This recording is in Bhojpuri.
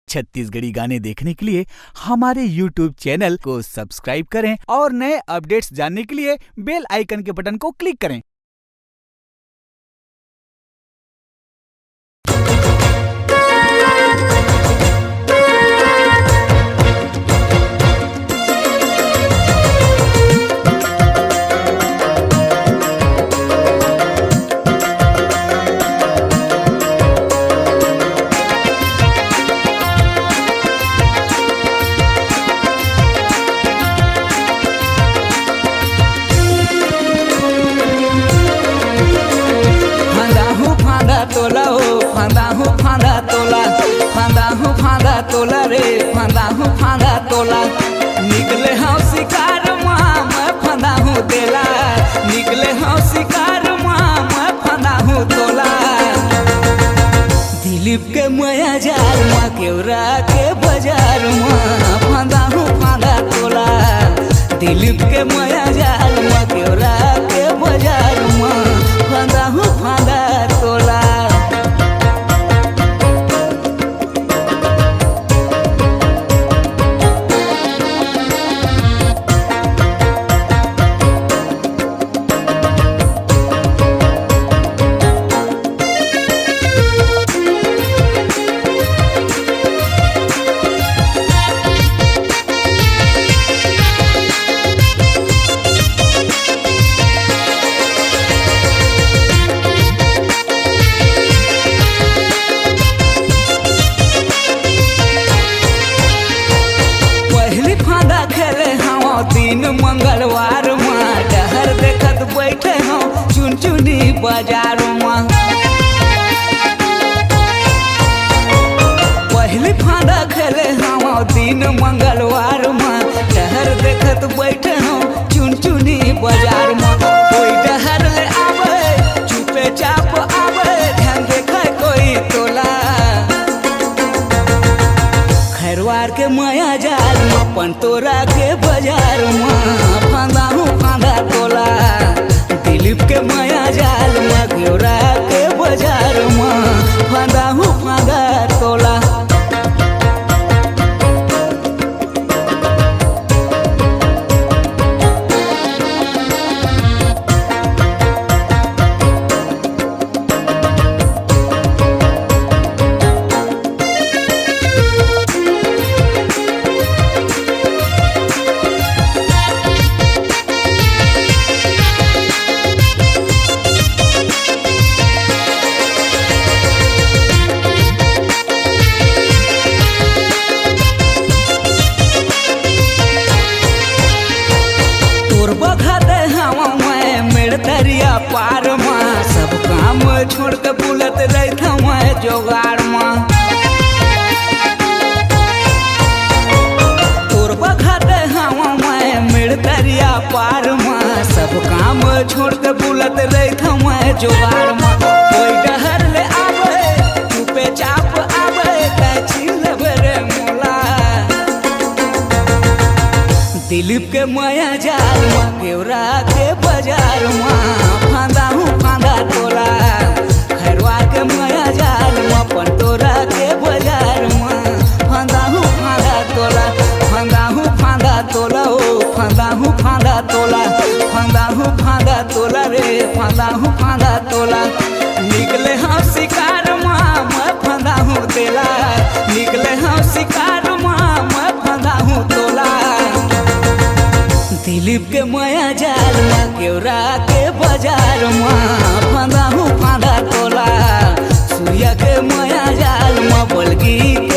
छत्तीसगढ़ी गाने देखने के लिए हमारे YouTube चैनल को सब्सक्राइब करें और नए अपडेट्स जानने के लिए बेल आइकन के बटन को क्लिक करें। तोला हो फांदा तोला फांदा तोला रे फांदा तोला निकले हाँ शिकार मैं फांदा हूँ देला निकले हाँ शिकार मैं फांदा हूँ तोला दिलीप के मया जाल माँ केवरा के बाजार माँ फांदा तोला दिलीप के मया जाल माँ केवरा के बाजार माँ फांदा तोला। दिन मंगलवार माँ डहर देखत बैठे हो चुनचुनी बाजार माँ पहली फांदा खेले हम दिन मंगलवार माँ डहर देखत बैठे हो चुनचुनी बाजार माँ कोई डहर ले आवे चुपे चाप आवे ध्यान देखे कोई तोला खैरवार के माया जाल अपन तोरा के बाजार माँ फांदा तोला दिलीप के माया जाल माँ घेरा के बाजार माँ फांदा तोला। तरिया पार माँ सब काम छोड़ के बुलत रहता मैं जोगाड़ माँ तोर बखाते हवा मैं मेड़ तरिया पार माँ सब काम छोड़ के बुलत रहता मैं जोगाड़ माँ कोई डहर ले आवे चुपे चाप आवे कैची लेबरे मोला दिलीप के माया जाल माँ केवरा के बाजार माँ फांदा तोला खैरवा के माया जाल माँ पंतोरा के बाजार माँ फांदा तोला हो फांदा तोला रे फांदा तोला निकले हाँ शिकार माँ मैं फांदा हूँ तेला निकले हाँ शिकार माँ मैं फांदा हूँ तोला दिलीप के माया जाल माँ केवरा के बाजार माँ फांदा तोला सूर्या के माया जाल माँ बलगी के